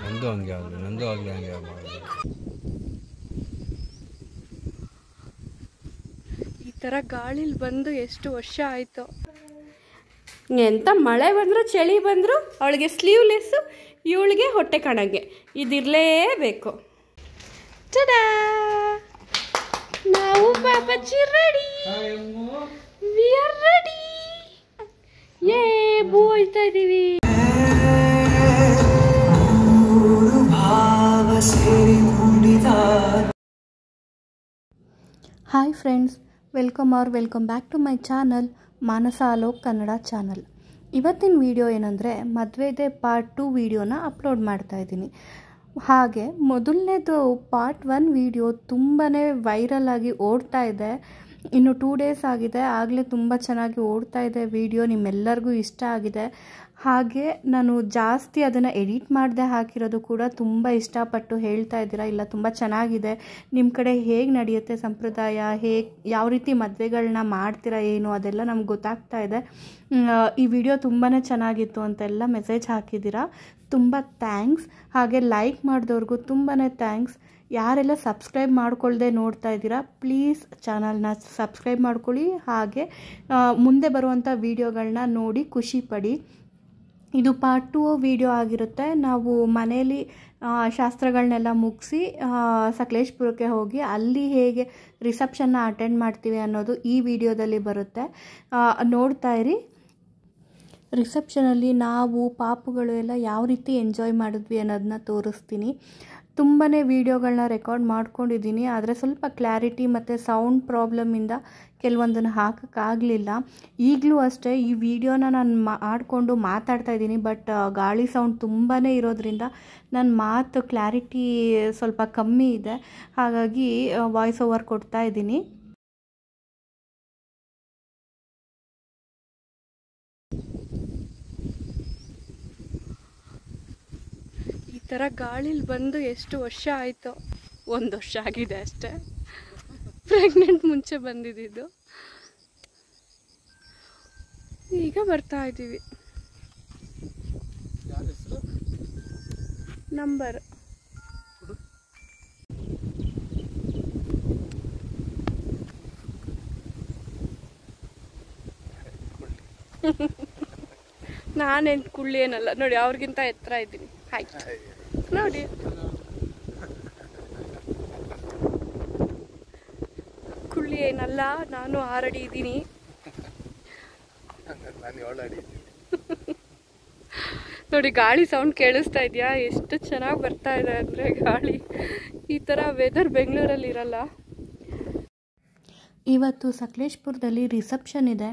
ನಂದು ಹಂಗೆ ಆಗಲಿ, ನಂದು ಆಗಲಿ ಹಂಗೆ ಆಗಲಿ. ಈ ಥರ ಗಾಳಿಲಿ ಬಂದು ಎಷ್ಟು ವರ್ಷ ಆಯಿತು. ಎಂತ ಮಳೆ ಬಂದರೂ ಚಳಿ ಬಂದರೂ ಅವಳಿಗೆ ಸ್ಲೀವ್ಲೆಸ್ಸು, ಇವಳಿಗೆ ಹೊಟ್ಟೆ ಕಾಣಂಗೆ ಇದಿರಲೇಬೇಕು. ಟಡಾ, ನಾವು ಪಾಪಚ್ಚಿ ರೆಡಿ, ವಿ ಆರ್ ರೆಡಿ. ಏ ಬೋಯ್ತಾ ಇದ್ದೀವಿ. Hi friends, welcome back to my channel Manasa Alok Kannada channel. ಇವತ್ತಿನ ವಿಡಿಯೋ ಏನಂದರೆ ಮದುವೆದೇ ಪಾರ್ಟ್ 2 ವಿಡಿಯೋನ ಅಪ್ಲೋಡ್ ಮಾಡ್ತಾಯಿದ್ದೀನಿ. ಹಾಗೆ ಮೊದಲನೇದು ಪಾರ್ಟ್ 1 ವಿಡಿಯೋ ತುಂಬಾ ವೈರಲ್ ಆಗಿ ಓಡ್ತಾ ಇದೆ. ಇನ್ನು 2 ಡೇಸ್ ಆಗಿದೆ, ಆಗಲೇ ತುಂಬ ಚೆನ್ನಾಗಿ ಓಡ್ತಾ ಇದೆ ವಿಡಿಯೋ, ನಿಮ್ಮೆಲ್ಲರಿಗೂ ಇಷ್ಟ ಆಗಿದೆ. ಹಾಗೆ ನಾನು ಜಾಸ್ತಿ ಅದನ್ನು ಎಡಿಟ್ ಮಾಡದೆ ಹಾಕಿರೋದು ಕೂಡ ತುಂಬ ಇಷ್ಟಪಟ್ಟು ಹೇಳ್ತಾ ಇದ್ದೀರಾ, ಇಲ್ಲ ತುಂಬ ಚೆನ್ನಾಗಿದೆ, ನಿಮ್ಮ ಕಡೆ ಹೇಗೆ ನಡೆಯುತ್ತೆ ಸಂಪ್ರದಾಯ, ಯಾವ ರೀತಿ ಮದುವೆಗಳನ್ನ ಮಾಡ್ತೀರಾ ಏನು ಅದೆಲ್ಲ ನಮ್ಗೆ ಗೊತ್ತಾಗ್ತಾ ಇದೆ. ಈ ವಿಡಿಯೋ ತುಂಬಾ ಚೆನ್ನಾಗಿತ್ತು ಅಂತೆಲ್ಲ ಮೆಸೇಜ್ ಹಾಕಿದ್ದೀರಾ, ತುಂಬ ಥ್ಯಾಂಕ್ಸ್. ಹಾಗೆ ಲೈಕ್ ಮಾಡಿದವ್ರಿಗೂ ತುಂಬಾ ಥ್ಯಾಂಕ್ಸ್. ಯಾರೆಲ್ಲ ಸಬ್ಸ್ಕ್ರೈಬ್ ಮಾಡ್ಕೊಳ್ದೆ ನೋಡ್ತಾ ಇದ್ದೀರಾ, ಪ್ಲೀಸ್ ಚಾನಲ್ನ ಸಬ್ಸ್ಕ್ರೈಬ್ ಮಾಡ್ಕೊಳ್ಳಿ. ಹಾಗೆ ಮುಂದೆ ಬರುವಂಥ ವೀಡಿಯೋಗಳನ್ನ ನೋಡಿ ಖುಷಿ ಪಡಿ. ಇದು ಪಾರ್ಟ್ 2 ವಿಡಿಯೋ ಆಗಿರುತ್ತೆ. ನಾವು ಮನೆಯಲ್ಲಿ ಶಾಸ್ತ್ರಗಳನ್ನೆಲ್ಲ ಮುಗಿಸಿ ಸಕಲೇಶಪುರಕ್ಕೆ ಹೋಗಿ ಅಲ್ಲಿ ಹೇಗೆ ರಿಸೆಪ್ಷನ್ನ ಅಟೆಂಡ್ ಮಾಡ್ತೀವಿ ಅನ್ನೋದು ಈ ವಿಡಿಯೋದಲ್ಲಿ ಬರುತ್ತೆ, ನೋಡ್ತಾ ಇರಿ. ರಿಸೆಪ್ಷನಲ್ಲಿ ನಾವು ಪಾಪುಗಳು ಎಲ್ಲ ಯಾವ ರೀತಿ ಎಂಜಾಯ್ ಮಾಡಿದ್ವಿ ಅನ್ನೋದನ್ನ ತೋರಿಸ್ತೀನಿ. ತುಂಬಾ ವೀಡಿಯೋಗಳನ್ನ ರೆಕಾರ್ಡ್ ಮಾಡ್ಕೊಂಡಿದ್ದೀನಿ, ಆದರೆ ಸ್ವಲ್ಪ ಕ್ಲಾರಿಟಿ ಮತ್ತು ಸೌಂಡ್ ಪ್ರಾಬ್ಲಮ್ಮಿಂದ ಕೆಲವೊಂದನ್ನು ಹಾಕೋಕ್ಕಾಗಲಿಲ್ಲ. ಈಗಲೂ ಅಷ್ಟೇ ಈ ವಿಡಿಯೋನ ನಾನು ಮಾಡಿಕೊಂಡು ಮಾತಾಡ್ತಾ ಇದ್ದೀನಿ, ಬಟ್ ಗಾಳಿ ಸೌಂಡ್ ತುಂಬಾ ಇರೋದ್ರಿಂದ ನನ್ನ ಮಾತು ಕ್ಲಾರಿಟಿ ಸ್ವಲ್ಪ ಕಮ್ಮಿ ಇದೆ, ಹಾಗಾಗಿ ವಾಯ್ಸ್ ಓವರ್ ಕೊಡ್ತಾ ಇದ್ದೀನಿ. ಈ ಥರ ಗಾಳಿಲಿ ಬಂದು ಎಷ್ಟು ವರ್ಷ ಆಯಿತು, 1 ವರ್ಷ ಆಗಿದೆ ಅಷ್ಟೇ. ಪ್ರೆಗ್ನೆಂಟ್ ಮುಂಚೆ ಬಂದಿದ್ದು, ಈಗ ಬರ್ತಾ ಇದ್ದೀವಿ. ನಂಬರ್ ನಾನೇನು ಕುಳ್ಳಿ ಏನಲ್ಲ ನೋಡಿ, ಅವ್ರಿಗಿಂತ ಎತ್ತರ ಇದ್ದೀನಿ. ಆಯ್ತು ನೋಡಿ, ಕುಳ್ಳಿ ಏನಲ್ಲ, ನಾನು 6 ಅಡಿ ಇದ್ದೀನಿ. ನೋಡಿ ಗಾಳಿ ಸೌಂಡ್ ಕೇಳಿಸ್ತಾ ಇದೆಯಾ, ಎಷ್ಟು ಚೆನ್ನಾಗಿ ಬರ್ತಾ ಇದೆ ಅಂದರೆ ಗಾಳಿ. ಈ ಥರ ವೆದರ್ ಬೆಂಗಳೂರಲ್ಲಿ ಇರಲ್ಲ. ಇವತ್ತು ಸಕಲೇಶಪುರದಲ್ಲಿ ರಿಸೆಪ್ಷನ್ ಇದೆ.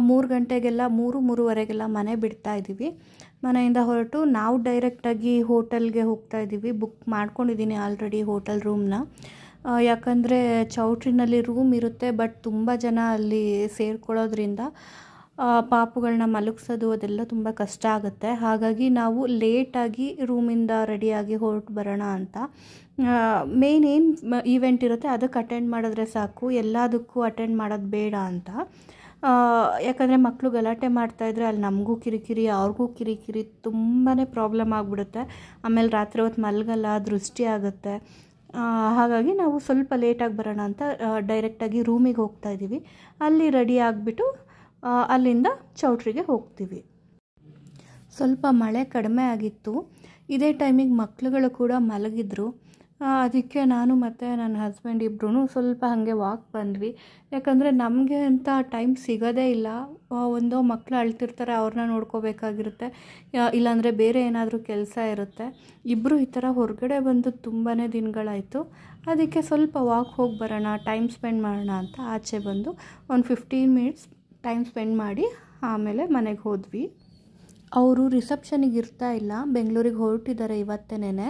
3 ಗಂಟೆಗೆಲ್ಲ 3-3:30ಗೆಲ್ಲ ಮನೆ ಬಿಡ್ತಾ ಇದ್ದೀವಿ. ಮನೆಯಿಂದ ಹೊರಟು ನಾವು ಡೈರೆಕ್ಟಾಗಿ ಹೋಟೆಲ್ಗೆ ಹೋಗ್ತಾ ಇದ್ದೀವಿ. ಬುಕ್ ಮಾಡ್ಕೊಂಡಿದ್ದೀನಿ ಆಲ್ರೆಡಿ ಹೋಟೆಲ್ ರೂಮ್ನ, ಯಾಕಂದರೆ ಚೌಟ್ರಿನಲ್ಲಿ ರೂಮ್ ಇರುತ್ತೆ, ಬಟ್ ತುಂಬ ಜನ ಅಲ್ಲಿ ಸೇರ್ಕೊಳ್ಳೋದ್ರಿಂದ ಪಾಪುಗಳನ್ನ ಮಲಗಿಸೋದು ಅದೆಲ್ಲ ತುಂಬ ಕಷ್ಟ ಆಗುತ್ತೆ. ಹಾಗಾಗಿ ನಾವು ಲೇಟಾಗಿ ರೂಮಿಂದ ರೆಡಿಯಾಗಿ ಹೊರಟು ಬರೋಣ ಅಂತ. ಮೇನ್ ಏನು ಈವೆಂಟ್ ಇರುತ್ತೆ ಅದಕ್ಕೆ ಅಟೆಂಡ್ ಮಾಡಿದ್ರೆ ಸಾಕು, ಎಲ್ಲದಕ್ಕೂ ಅಟೆಂಡ್ ಮಾಡೋದು ಬೇಡ ಅಂತ. ಯಾಕಂದರೆ ಮಕ್ಕಳು ಗಲಾಟೆ ಮಾಡ್ತಾಯಿದ್ರೆ ಅಲ್ಲಿ ನಮಗೂ ಕಿರಿಕಿರಿ, ಅವ್ರಿಗೂ ಕಿರಿಕಿರಿ, ತುಂಬಾ ಪ್ರಾಬ್ಲಮ್ ಆಗಿಬಿಡುತ್ತೆ. ಆಮೇಲೆ ರಾತ್ರಿ ಹೊತ್ತು ಮಲಗಲ್ಲ, ದೃಷ್ಟಿ ಆಗುತ್ತೆ. ಹಾಗಾಗಿ ನಾವು ಸ್ವಲ್ಪ ಲೇಟಾಗಿ ಬರೋಣ ಅಂತ ಡೈರೆಕ್ಟಾಗಿ ರೂಮಿಗೆ ಹೋಗ್ತಾ ಇದ್ದೀವಿ. ಅಲ್ಲಿ ರೆಡಿ ಆಗಿಬಿಟ್ಟು ಅಲ್ಲಿಂದ ಚೌಟ್ರಿಗೆ ಹೋಗ್ತೀವಿ. ಸ್ವಲ್ಪ ಮಳೆ ಕಡಿಮೆ ಆಗಿತ್ತು, ಇದೇ ಟೈಮಿಗೆ ಮಕ್ಕಳುಗಳು ಕೂಡ ಮಲಗಿದ್ರು. ಅದಕ್ಕೆ ನಾನು ಮತ್ತು ನನ್ನ ಹಸ್ಬೆಂಡ್ ಇಬ್ಬರೂ ಸ್ವಲ್ಪ ಹಾಗೆ ವಾಕ್ ಬಂದ್ವಿ. ಯಾಕಂದರೆ ನಮಗೆ ಅಂತ ಟೈಮ್ ಸಿಗೋದೇ ಇಲ್ಲ. ಒಂದೋ ಮಕ್ಕಳು ಅಳ್ತಿರ್ತಾರೆ, ಅವ್ರನ್ನ ನೋಡ್ಕೋಬೇಕಾಗಿರುತ್ತೆ, ಇಲ್ಲಾಂದರೆ ಬೇರೆ ಏನಾದರೂ ಕೆಲಸ ಇರುತ್ತೆ. ಇಬ್ಬರು ಈ ಥರ ಹೊರಗಡೆ ಬಂದು ತುಂಬಾ ದಿನಗಳಾಯಿತು. ಅದಕ್ಕೆ ಸ್ವಲ್ಪ ವಾಕ್ ಹೋಗಿ ಬರೋಣ, ಟೈಮ್ ಸ್ಪೆಂಡ್ ಮಾಡೋಣ ಅಂತ ಆಚೆ ಬಂದು ಒಂದು 15 ಮಿನಿಟ್ಸ್ ಟೈಮ್ ಸ್ಪೆಂಡ್ ಮಾಡಿ ಆಮೇಲೆ ಮನೆಗೆ ಹೋದ್ವಿ. ಅವರು ರಿಸೆಪ್ಷನಿಗೆ ಇರ್ತಾ ಇಲ್ಲ, ಬೆಂಗಳೂರಿಗೆ ಹೊರಟಿದ್ದಾರೆ ಇವತ್ತೇನೆ.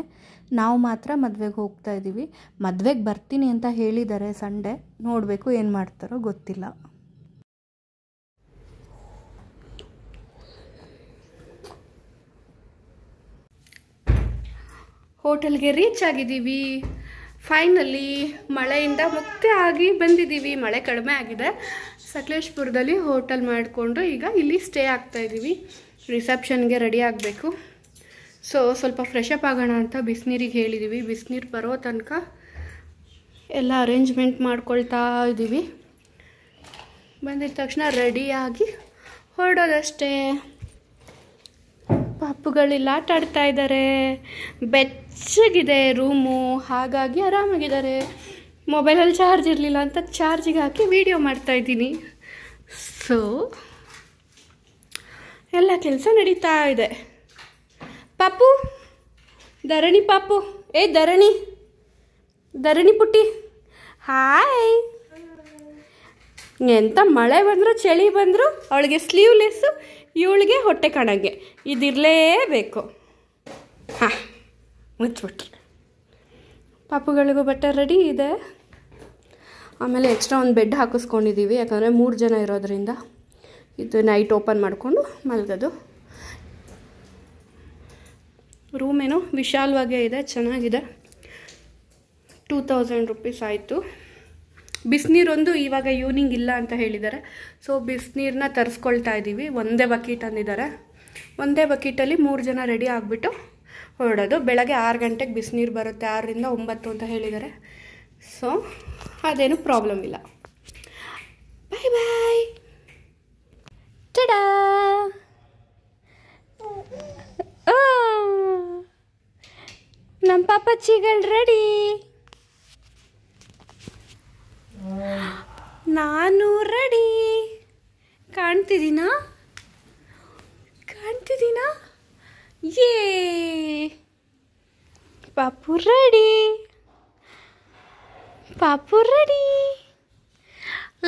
ನಾವು ಮಾತ್ರ ಮದುವೆಗೆ ಹೋಗ್ತಾ ಇದ್ದೀವಿ. ಮದುವೆಗೆ ಬರ್ತೀನಿ ಅಂತ ಹೇಳಿದ್ದಾರೆ ಸಂಡೇ, ನೋಡಬೇಕು ಏನು ಮಾಡ್ತಾರೋ ಗೊತ್ತಿಲ್ಲ. ಹೋಟೆಲ್ಗೆ ರೀಚ್ ಆಗಿದ್ದೀವಿ. ಫೈನಲಿ ಮಳೆಯಿಂದ ಮುಕ್ತ ಆಗಿ ಬಂದಿದ್ದೀವಿ. ಮಳೆ ಕಡಿಮೆ ಆಗಿದೆ, ಸಕಲೇಶ್ಪುರದಲ್ಲಿ ಹೋಟೆಲ್ ಮಾಡಿಕೊಂಡು ಈಗ ಇಲ್ಲಿ ಸ್ಟೇ ಆಗ್ತಾಯಿದ್ದೀವಿ. ರಿಸೆಪ್ಷನ್ಗೆ ರೆಡಿ ಆಗಬೇಕು. ಸೊ ಸ್ವಲ್ಪ ಫ್ರೆಶ್ ಅಪ್ ಆಗೋಣ ಅಂತ ಬಿಸಿನೀರಿಗೆ ಹೇಳಿದ್ದೀವಿ. ಬಿಸಿನೀರು ಬರೋ ತನಕ ಎಲ್ಲ ಅರೇಂಜ್ಮೆಂಟ್ ಮಾಡ್ಕೊಳ್ತಾ ಇದ್ದೀವಿ. ಬಂದಿದ ತಕ್ಷಣ ರೆಡಿಯಾಗಿ ಹೊರಡೋದಷ್ಟೇ. ಪಾಪುಗಳಿಲ್ಲ ಆಟ ಆಡ್ತಾ ಇದ್ದಾರೆ. ಬೆಚ್ಚಗಿದೆ ರೂಮು, ಹಾಗಾಗಿ ಆರಾಮಾಗಿದ್ದಾರೆ. ಮೊಬೈಲಲ್ಲಿ ಚಾರ್ಜ್ ಇರಲಿಲ್ಲ ಅಂತ ಚಾರ್ಜಿಗೆ ಹಾಕಿ ವಿಡಿಯೋ ಮಾಡ್ತಾಯಿದ್ದೀನಿ. ಸೊ ಎಲ್ಲ ಕೆಲಸ ನಡೀತಾ ಇದೆ. ಪಾಪು, ಧರಣಿ ಪಾಪು, ಧರಣಿ ಪುಟ್ಟಿ, ಹಾಯ್. ಎಂಥ ಮಳೆ ಬಂದರೂ ಚಳಿ ಬಂದರೂ ಅವಳಿಗೆ ಸ್ಲೀವ್ಲೆಸ್ಸು, ಇವಳಿಗೆ ಹೊಟ್ಟೆ ಕಾಣಂಗೆ ಇದಿರಲೇಬೇಕು. ಹಾಂ, ಮುಚ್ಚಿಬಿಟ್ರೆ. ಪಾಪುಗಳಿಗೂ ಬಟ್ಟೆ ರೆಡಿ ಇದೆ. ಆಮೇಲೆ ಎಕ್ಸ್ಟ್ರಾ ಒಂದು ಬೆಡ್ ಹಾಕಿಸ್ಕೊಂಡಿದ್ದೀವಿ, ಯಾಕಂದರೆ 3 ಜನ ಇರೋದ್ರಿಂದ. ಇದು ನೈಟ್ ಓಪನ್ ಮಾಡಿಕೊಂಡು ಮಲಗೋದು. ರೂಮೇನೋ ವಿಶಾಲವಾಗೇ ಇದೆ, ಚೆನ್ನಾಗಿದೆ. 2000 ರೂಪೀಸ್ ಆಯಿತು. ಬಿಸಿನೀರೊಂದು ಇವಾಗ ಈವ್ನಿಂಗ್ ಇಲ್ಲ ಅಂತ ಹೇಳಿದ್ದಾರೆ. ಸೊ ಬಿಸಿನೀರನ್ನ ತರಿಸ್ಕೊಳ್ತಾ ಇದ್ದೀವಿ. ಒಂದೇ ಬಕೀಟ್ ಅಂದಿದ್ದಾರೆ. ಒಂದೇ ಬಕೀಟಲ್ಲಿ 3 ಜನ ರೆಡಿ ಆಗಿಬಿಟ್ಟು ಹೊರಡೋದು. ಬೆಳಗ್ಗೆ 6 ಗಂಟೆಗೆ ಬಿಸಿನೀರು ಬರುತ್ತೆ, 6ರಿಂದ 9 ಅಂತ ಹೇಳಿದ್ದಾರೆ. ಸೊ ಅದೇನು ಪ್ರಾಬ್ಲಮ್ ಇಲ್ಲ. ಬಾಯ್ ಬಾಯ್. ಟಡಾ. ನಮ್ಮ ಪಾಪಚ್ಚಿಗಳು ರೆಡಿ. ನಾನು ರೆಡಿ. ಕಾಣ್ತಿದ್ದೀನಾ? ಯೇ, ಪಾಪು ರೆಡಿ.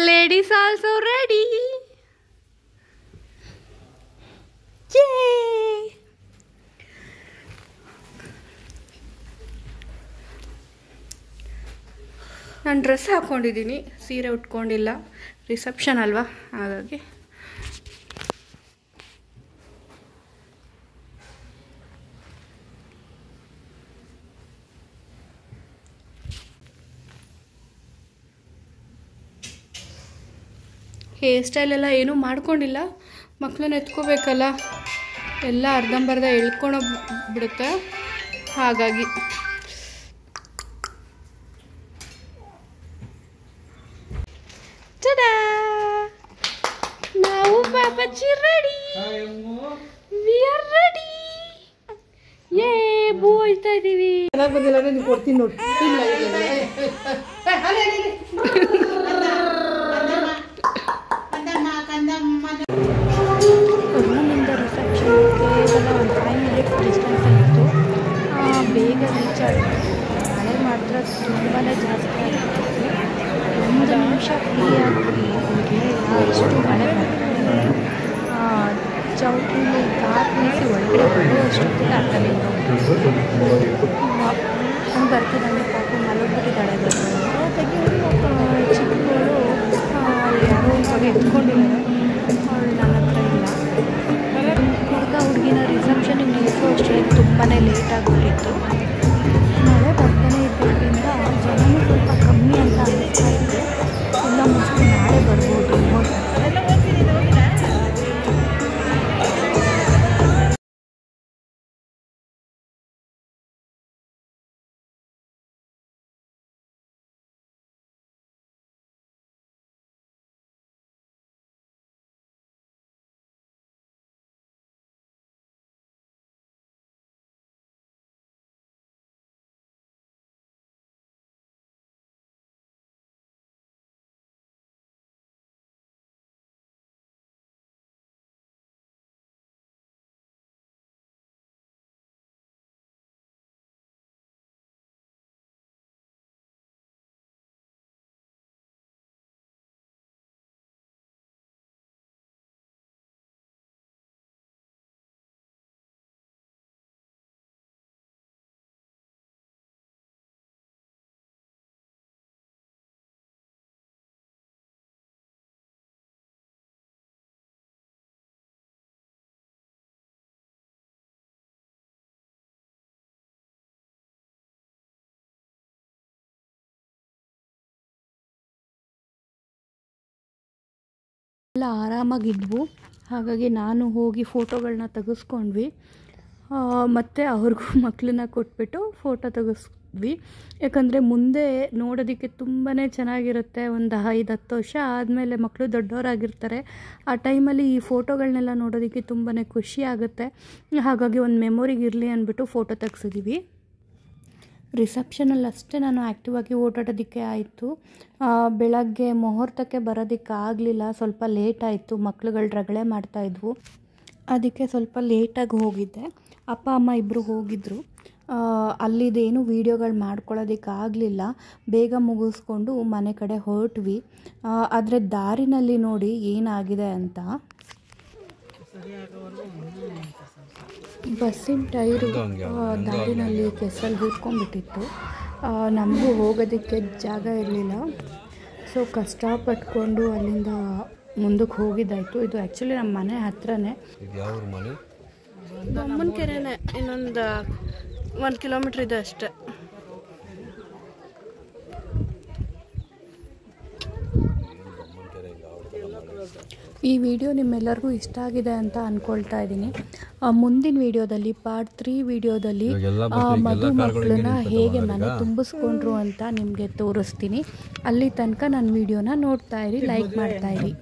Ladies also ready. ಯೇ. ನಾನು ಡ್ರೆಸ್ ಹಾಕ್ಕೊಂಡಿದ್ದೀನಿ, ಸೀರೆ ಉಟ್ಕೊಂಡಿಲ್ಲ. ರಿಸೆಪ್ಷನ್ ಅಲ್ವಾ, ಹಾಗಾಗಿ. ಹೇರ್ ಸ್ಟೈಲ್ ಎಲ್ಲ ಏನೂ ಮಾಡ್ಕೊಂಡಿಲ್ಲ. ಮಕ್ಕಳನ್ನ ಎತ್ಕೋಬೇಕಲ್ಲ, ಎಲ್ಲ ಅರ್ಧಂಬರ್ಧ ಎಳ್ಕೊಂಡೋಗ್ಬಿಡುತ್ತೆ, ಹಾಗಾಗಿ. ನಾವು ಪಾಪಚ್ಚಿ ರೆಡಿ. We are ready. ಯೇ, ಬೂ ಹೋಯ್ತಾ ಇದ್ದೀವಿ. ಕೊಡ್ತೀನಿ ನೋಡಿ. ರೂಮಿಂದ ರಿಸೆಪ್ಷನ್ ಕೇವಲ ಒಂದು 5 ಮಿನಿಟ್ಸ್ ಡಿಸ್ಟೆನ್ಸ್ ಇತ್ತು. ಬೇಗ ರೀಚ್ ಆಯಿತು. ಮಳೆ ಮಾತ್ರ ತುಂಬಾ ಜಾಸ್ತಿ ಆಗಿತ್ತು. 1 ನಿಮಿಷ ಫ್ರೀ ಆಗಿ ಎಷ್ಟು ಮಳೆ ಬರ್ತಾಯಿದೆ. ಚೌಟ್ರಿಲಿ ಕಾರ್ ನಿಲ್ಲಿಸಿ ಒಳಗಡೆ ಬರೋಷ್ಟೊತ್ತಿಗೆ ಆಗ್ತಾನೆ ಹಂಗೆ ಬರ್ತಿದ್ದಂಗೆ ಪಾಪ ಮಲಗಿಬಿಟ್ಟಿದ್ದಾಳೆ. ಚಿಕ್ಕಗಳು ಯಾರೋ ಇವಾಗ ಎತ್ಕೊಂಡಿದ್ದಾರೆ. ಅವಳು ನನ್ನ ಹತ್ರ ಇಲ್ಲ. ಹುಡುಗಿನ ರಿಸೆಪ್ಷನಿಗೆ ನಿಲ್ಲಿಸೋ ಅಷ್ಟರಲ್ಲಿ ತುಂಬಾ ಲೇಟ್ ಆಗಿಬಿಟ್ಟಿತ್ತು. ಮಳೆ ಬರ್ತಾನೆ ಇದ್ದರಿಂದ ಜನನೂ ಸ್ವಲ್ಪ ಕಮ್ಮಿ ಅಂತ ಅನಿಸ್ತಾ ಇತ್ತು. ಎಲ್ಲ ಮುಗಿಸ್ಕೊಂಡು ನಾಳೆ ಬರ್ಬೋದು. ಎಲ್ಲ ಆರಾಮಾಗಿದ್ವು. ಹಾಗಾಗಿ ನಾನು ಹೋಗಿ ಫೋಟೋಗಳನ್ನ ತೆಗೆಸ್ಕೊಂಡ್ವಿ. ಮತ್ತು ಅವ್ರಿಗೂ ಮಕ್ಕಳನ್ನ ಕೊಟ್ಬಿಟ್ಟು ಫೋಟೋ ತೆಗೆಸಿದ್ವಿ. ಯಾಕಂದರೆ ಮುಂದೆ ನೋಡೋದಕ್ಕೆ ತುಂಬಾ ಚೆನ್ನಾಗಿರುತ್ತೆ. ಒಂದು 5-10 ವರ್ಷ ಆದಮೇಲೆ ಮಕ್ಕಳು ದೊಡ್ಡವರಾಗಿರ್ತಾರೆ. ಆ ಟೈಮಲ್ಲಿ ಈ ಫೋಟೋಗಳನ್ನೆಲ್ಲ ನೋಡೋದಕ್ಕೆ ತುಂಬಾ ಖುಷಿ ಆಗುತ್ತೆ. ಹಾಗಾಗಿ ಒಂದು ಮೆಮೊರಿಗೆ ಇರಲಿ ಅಂದ್ಬಿಟ್ಟು ಫೋಟೋ ತೆಗ್ಸಿದ್ದೀವಿ. ರಿಸೆಪ್ಷನಲ್ಲಿ ಅಷ್ಟೇ ನಾನು ಆ್ಯಕ್ಟಿವ್ ಆಗಿ ಓಡಾಡೋದಕ್ಕೆ ಆಯಿತು. ಬೆಳಗ್ಗೆ ಮುಹೂರ್ತಕ್ಕೆ ಬರೋದಕ್ಕೆ ಆಗಲಿಲ್ಲ, ಸ್ವಲ್ಪ ಲೇಟ್ ಆಯಿತು. ಮಕ್ಳುಗಳು ರಗಳೆ ಮಾಡ್ತಾಯಿದ್ವು, ಅದಕ್ಕೆ ಸ್ವಲ್ಪ ಲೇಟಾಗಿ ಹೋಗಿದ್ದೆ. ಅಪ್ಪ ಅಮ್ಮ ಇಬ್ಬರು ಹೋಗಿದ್ದರು. ಅಲ್ಲಿದೇನು ವೀಡಿಯೋಗಳು ಮಾಡ್ಕೊಳ್ಳೋದಕ್ಕೆ ಆಗಲಿಲ್ಲ. ಬೇಗ ಮುಗಿಸ್ಕೊಂಡು ಮನೆ ಕಡೆ ಹೊರಟ್ವಿ. ಆದರೆ ದಾರಿನಲ್ಲಿ ನೋಡಿ ಏನಾಗಿದೆ ಅಂತ. ಬಸ್ಸಿನ ಟೈರು ದಾರಿನಲ್ಲಿ ಕೆಸರಲ್ಲಿ ಹೂತ್ಕೊಂಡ್ಬಿಟ್ಟಿತ್ತು. ನಮಗೂ ಹೋಗೋದಕ್ಕೆ ಜಾಗ ಇರಲಿಲ್ಲ. ಸೊ ಕಷ್ಟಪಟ್ಕೊಂಡು ಅಲ್ಲಿಂದ ಮುಂದಕ್ಕೆ ಹೋಗಿದ್ದಾಯಿತು. ಇದು ಆ್ಯಕ್ಚುಲಿ ನಮ್ಮ ಮನೆ ಹತ್ರನೇ, ಬೊಮ್ಮನ ಕೆರೆನೇ. ಇನ್ನೊಂದು 1 ಕಿಲೋಮೀಟ್ರ್ ಇದೆ ಅಷ್ಟೆ. ಈ ವಿಡಿಯೋ ನಿಮ್ಮೆಲ್ಲರಿಗೂ ಇಷ್ಟ ಆಗಿದೆ ಅಂತ ಅಂದ್ಕೊಳ್ತಾ ಇದ್ದೀನಿ. ಮುಂದಿನ ವಿಡಿಯೋದಲ್ಲಿ ಪಾರ್ಟ್ 3 ವಿಡಿಯೋದಲ್ಲಿ ಮಕ್ಕಳನ್ನ ಹೇಗೆ ಮನೆ ತುಂಬಿಸ್ಕೊಂಡ್ರು ಅಂತ ನಿಮಗೆ ತೋರಿಸ್ತೀನಿ. ಅಲ್ಲಿ ತನಕ ನನ್ನ ವಿಡಿಯೋನ ನೋಡ್ತಾ ಇರಿ, ಲೈಕ್ ಮಾಡ್ತಾ ಇರಿ.